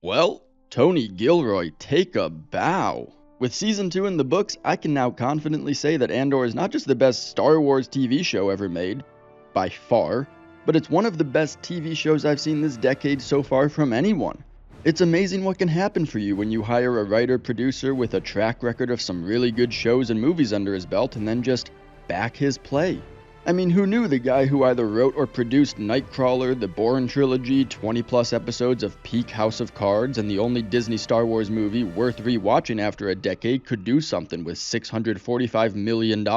Well, Tony Gilroy, take a bow. With Season 2 in the books, I can now confidently say that Andor is not just the best Star Wars TV show ever made, by far, but it's one of the best TV shows I've seen this decade so far from anyone. It's amazing what can happen for you when you hire a writer-producer with a track record of some really good shows and movies under his belt and then just back his play. I mean, who knew the guy who either wrote or produced Nightcrawler, the Bourne trilogy, 20-plus episodes of peak House of Cards, and the only Disney Star Wars movie worth rewatching after a decade could do something with $645 million,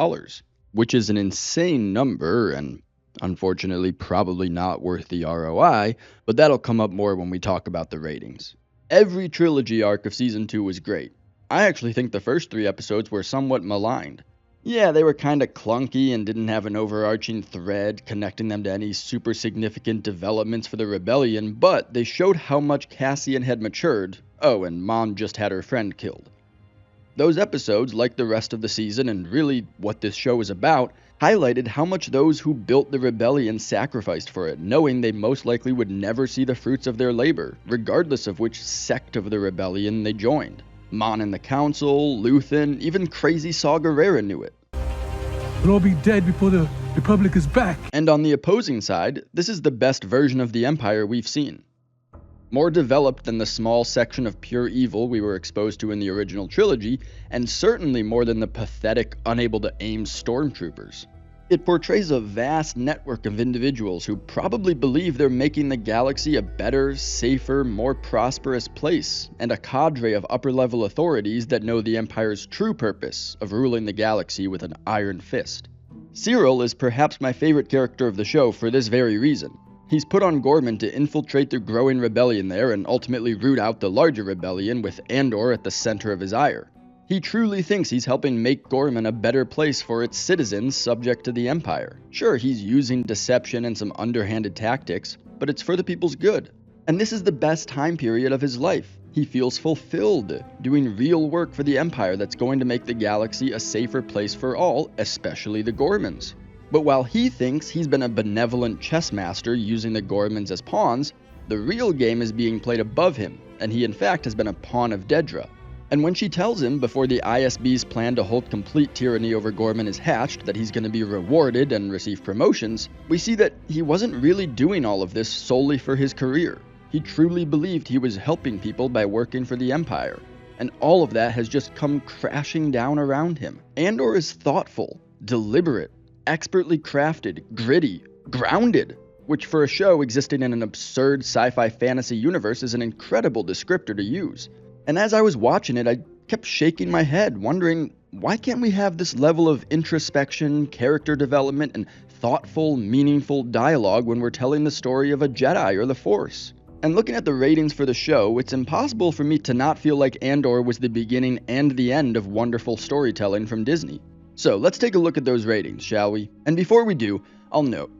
which is an insane number and unfortunately probably not worth the ROI, but that'll come up more when we talk about the ratings. Every trilogy arc of Season 2 was great. I actually think the first 3 episodes were somewhat maligned. Yeah, they were kinda clunky and didn't have an overarching thread connecting them to any super significant developments for the rebellion, but they showed how much Cassian had matured. Oh, and Mom just had her friend killed. Those episodes, like the rest of the season and really what this show is about, highlighted how much those who built the rebellion sacrificed for it, knowing they most likely would never see the fruits of their labor, regardless of which sect of the rebellion they joined. Mon and the Council, Luthen, even crazy Saw Gerrera knew it. We'll all be dead before the Republic is back. And on the opposing side, this is the best version of the Empire we've seen. More developed than the small section of pure evil we were exposed to in the original trilogy, and certainly more than the pathetic, unable to aim stormtroopers. It portrays a vast network of individuals who probably believe they're making the galaxy a better, safer, more prosperous place, and a cadre of upper-level authorities that know the Empire's true purpose of ruling the galaxy with an iron fist. Syril is perhaps my favorite character of the show for this very reason. He's put on Gorman to infiltrate the growing rebellion there and ultimately root out the larger rebellion with Andor at the center of his ire. He truly thinks he's helping make Gorman a better place for its citizens subject to the Empire. Sure, he's using deception and some underhanded tactics, but it's for the people's good. And this is the best time period of his life. He feels fulfilled, doing real work for the Empire that's going to make the galaxy a safer place for all, especially the Gormans. But while he thinks he's been a benevolent chess master using the Gormans as pawns, the real game is being played above him, and he in fact has been a pawn of Dedra. And when she tells him before the ISB's plan to hold complete tyranny over Gorman is hatched that he's going to be rewarded and receive promotions, we see that he wasn't really doing all of this solely for his career. He truly believed he was helping people by working for the Empire. And all of that has just come crashing down around him. Andor is thoughtful, deliberate, expertly crafted, gritty, grounded, which for a show existing in an absurd sci-fi fantasy universe is an incredible descriptor to use. And as I was watching it, I kept shaking my head, wondering, why can't we have this level of introspection, character development, and thoughtful, meaningful dialogue when we're telling the story of a Jedi or the Force? And looking at the ratings for the show, it's impossible for me to not feel like Andor was the beginning and the end of wonderful storytelling from Disney. So let's take a look at those ratings, shall we? And before we do, I'll note,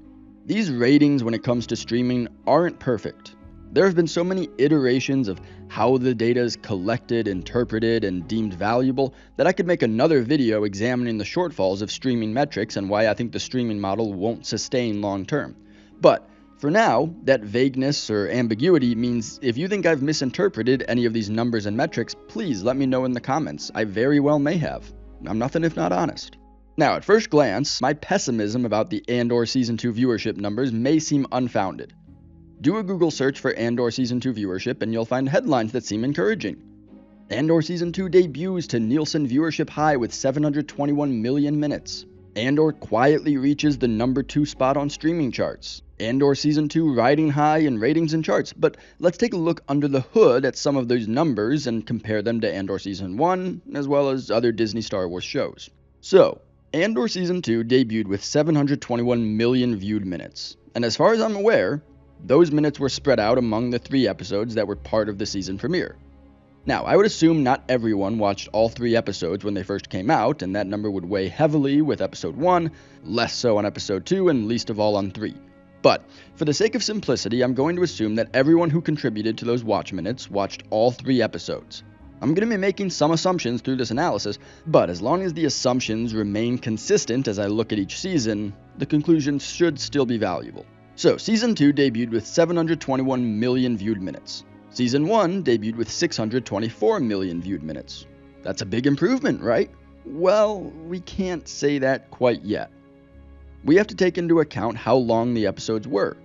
these ratings when it comes to streaming aren't perfect. There have been so many iterations of how the data is collected, interpreted, and deemed valuable that I could make another video examining the shortfalls of streaming metrics and why I think the streaming model won't sustain long term. But for now, that vagueness or ambiguity means if you think I've misinterpreted any of these numbers and metrics, please let me know in the comments. I very well may have. I'm nothing if not honest. Now, at first glance, my pessimism about the Andor Season 2 viewership numbers may seem unfounded. Do a Google search for Andor Season 2 viewership and you'll find headlines that seem encouraging. Andor Season 2 debuts to Nielsen viewership high with 721 million minutes. Andor quietly reaches the number 2 spot on streaming charts. Andor Season 2 riding high in ratings and charts, but let's take a look under the hood at some of those numbers and compare them to Andor Season 1, as well as other Disney Star Wars shows. So, Andor Season 2 debuted with 721 million viewed minutes, and as far as I'm aware, those minutes were spread out among the 3 episodes that were part of the season premiere. Now, I would assume not everyone watched all 3 episodes when they first came out, and that number would weigh heavily with Episode 1, less so on Episode 2, and least of all on 3. But, for the sake of simplicity, I'm going to assume that everyone who contributed to those watch minutes watched all 3 episodes. I'm going to be making some assumptions through this analysis, but as long as the assumptions remain consistent as I look at each season, the conclusions should still be valuable. So, Season 2 debuted with 721 million viewed minutes. Season 1 debuted with 624 million viewed minutes. That's a big improvement, right? Well, we can't say that quite yet. We have to take into account how long the episodes were.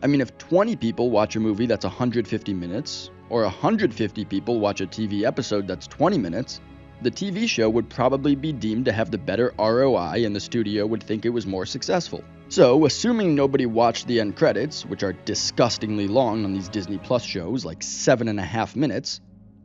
I mean, if 20 people watch a movie that's 150 minutes, or 150 people watch a TV episode that's 20 minutes, the TV show would probably be deemed to have the better ROI and the studio would think it was more successful. So, assuming nobody watched the end credits, which are disgustingly long on these Disney Plus shows, like 7.5 minutes,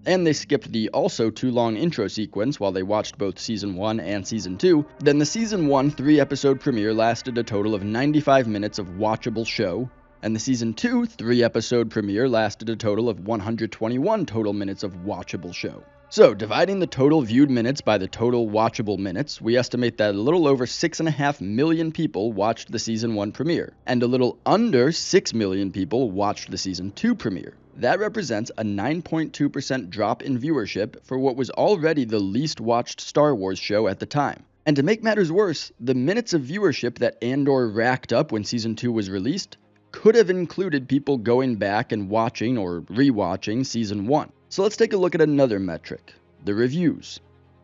and they skipped the also too long intro sequence while they watched both Season 1 and Season 2, then the Season 1 3-episode premiere lasted a total of 95 minutes of watchable show, and the Season 2 3-episode premiere lasted a total of 121 total minutes of watchable show. So, dividing the total viewed minutes by the total watchable minutes, we estimate that a little over 6.5 million people watched the Season 1 premiere, and a little under 6 million people watched the Season 2 premiere. That represents a 9.2% drop in viewership for what was already the least watched Star Wars show at the time. And to make matters worse, the minutes of viewership that Andor racked up when Season 2 was released could have included people going back and watching or rewatching Season 1. So let's take a look at another metric, the reviews.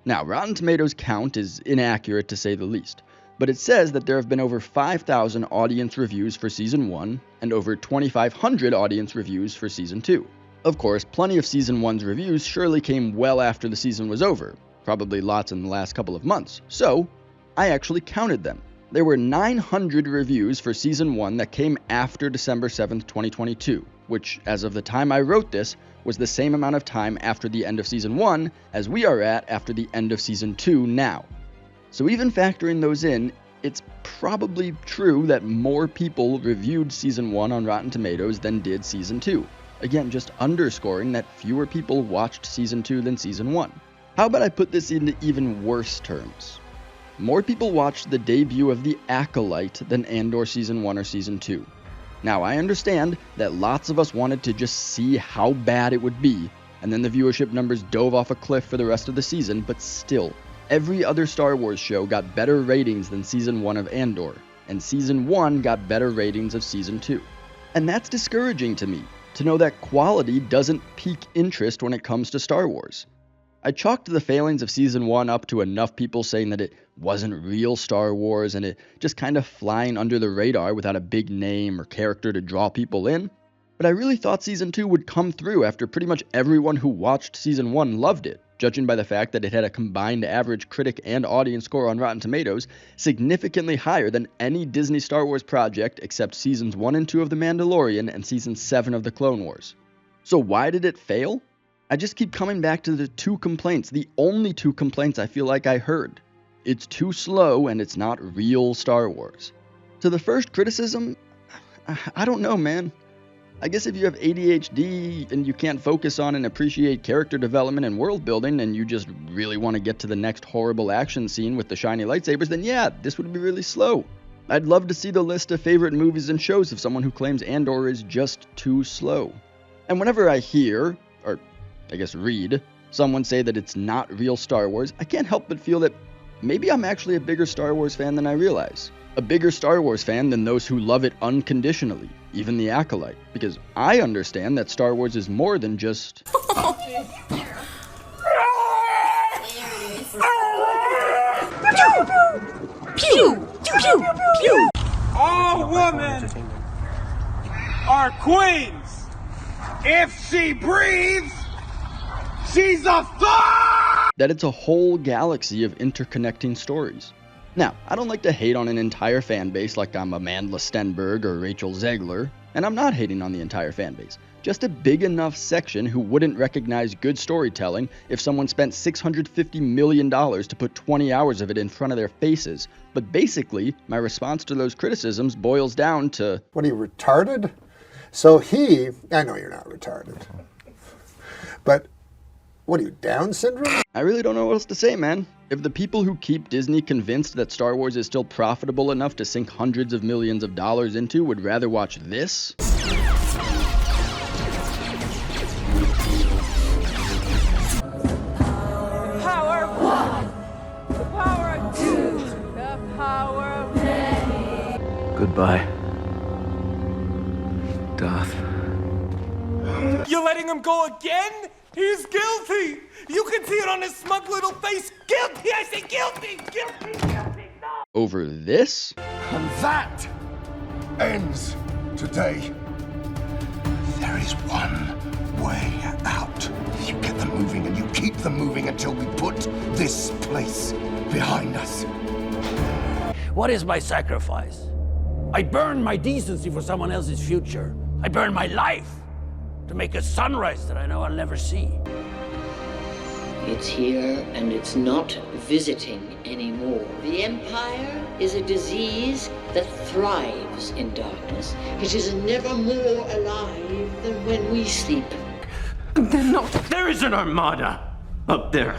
Now, Rotten Tomatoes count is inaccurate to say the least, but it says that there have been over 5,000 audience reviews for Season 1 and over 2,500 audience reviews for Season 2. Of course, plenty of Season 1's reviews surely came well after the season was over, probably lots in the last couple of months, so I actually counted them. There were 900 reviews for Season 1 that came after December 7th, 2022, which, as of the time I wrote this, was the same amount of time after the end of Season 1 as we are at after the end of Season 2 now. So even factoring those in, it's probably true that more people reviewed Season 1 on Rotten Tomatoes than did Season 2. Again, just underscoring that fewer people watched Season 2 than Season 1. How about I put this into even worse terms? More people watched the debut of The Acolyte than Andor Season 1 or Season 2. Now, I understand that lots of us wanted to just see how bad it would be, and then the viewership numbers dove off a cliff for the rest of the season, but still, every other Star Wars show got better ratings than Season 1 of Andor, and Season 1 got better ratings of Season 2. And that's discouraging to me, to know that quality doesn't pique interest when it comes to Star Wars. I chalked the failings of Season 1 up to enough people saying that it wasn't real Star Wars and it just kind of flying under the radar without a big name or character to draw people in. But I really thought Season 2 would come through after pretty much everyone who watched Season 1 loved it, judging by the fact that it had a combined average critic and audience score on Rotten Tomatoes significantly higher than any Disney Star Wars project except Seasons 1 and 2 of The Mandalorian and Season 7 of The Clone Wars. So why did it fail? I just keep coming back to the two complaints, the only two complaints I feel like I heard. It's too slow and it's not real Star Wars. To the first criticism, I don't know, man. I guess if you have ADHD and you can't focus on and appreciate character development and world building and you just really want to get to the next horrible action scene with the shiny lightsabers, then yeah, this would be really slow. I'd love to see the list of favorite movies and shows of someone who claims Andor is just too slow. And whenever I hear, or I guess read, someone say that it's not real Star Wars, I can't help but feel that maybe I'm actually a bigger Star Wars fan than I realize. A bigger Star Wars fan than those who love it unconditionally, even The Acolyte, because I understand that Star Wars is more than just... All women are queens. If she breathes, she's a thought! That it's a whole galaxy of interconnecting stories. Now, I don't like to hate on an entire fan base like I'm Amanda Stenberg or Rachel Zegler, and I'm not hating on the entire fan base. Just a big enough section who wouldn't recognize good storytelling if someone spent $650 million to put 20 hours of it in front of their faces. But basically, my response to those criticisms boils down to... What, are you retarded? So I know you're not retarded, but what are you, Down syndrome? I really don't know what else to say, man. If the people who keep Disney convinced that Star Wars is still profitable enough to sink hundreds of millions of dollars into would rather watch this... Power of one, the power of two, the power of many. Goodbye, Darth. You let him go again? He's guilty. You can see it on his smug little face. Guilty, I say guilty, guilty, guilty, no. Over this? And that ends today. There is one way out. You get them moving and you keep them moving until we put this place behind us. What is my sacrifice? I burn my decency for someone else's future. I burn my life to make a sunrise that I know I'll never see. It's here and it's not visiting anymore. The Empire is a disease that thrives in darkness. It is never more alive than when we sleep. There is an armada up there.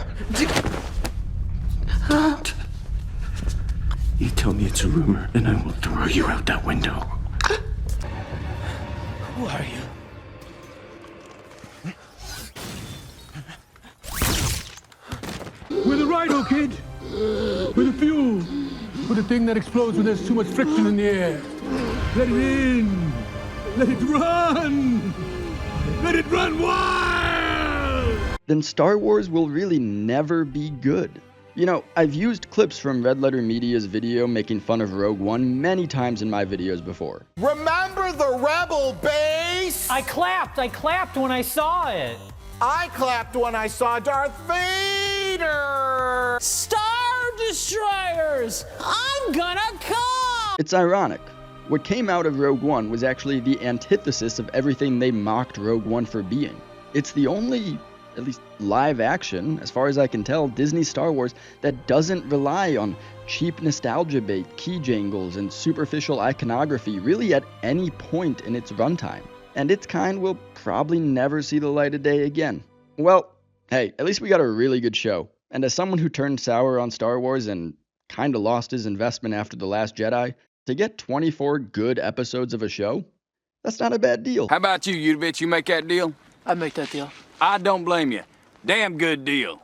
You tell me it's a rumor, and I will throw you out that window. Who are you? We're the Rhino, kid. We're the fuel. We're the thing that explodes when there's too much friction in the air. Let it in. Let it run. Let it run wild. Then Star Wars will really never be good. You know, I've used clips from Red Letter Media's video making fun of Rogue One many times in my videos before. Remember the rebel base? I clapped when I saw it. I clapped when I saw Darth Vader. Star Destroyers! I'm gonna come! It's ironic. What came out of Rogue One was actually the antithesis of everything they mocked Rogue One for being. It's the only, at least live action, as far as I can tell, Disney Star Wars that doesn't rely on cheap nostalgia bait, key jangles, and superficial iconography really at any point in its runtime. And its kind will probably never see the light of day again. Well, hey, at least we got a really good show. And as someone who turned sour on Star Wars and kinda lost his investment after The Last Jedi, to get 24 good episodes of a show, that's not a bad deal. How about you, bitch? You make that deal? I make that deal. I don't blame you. Damn good deal.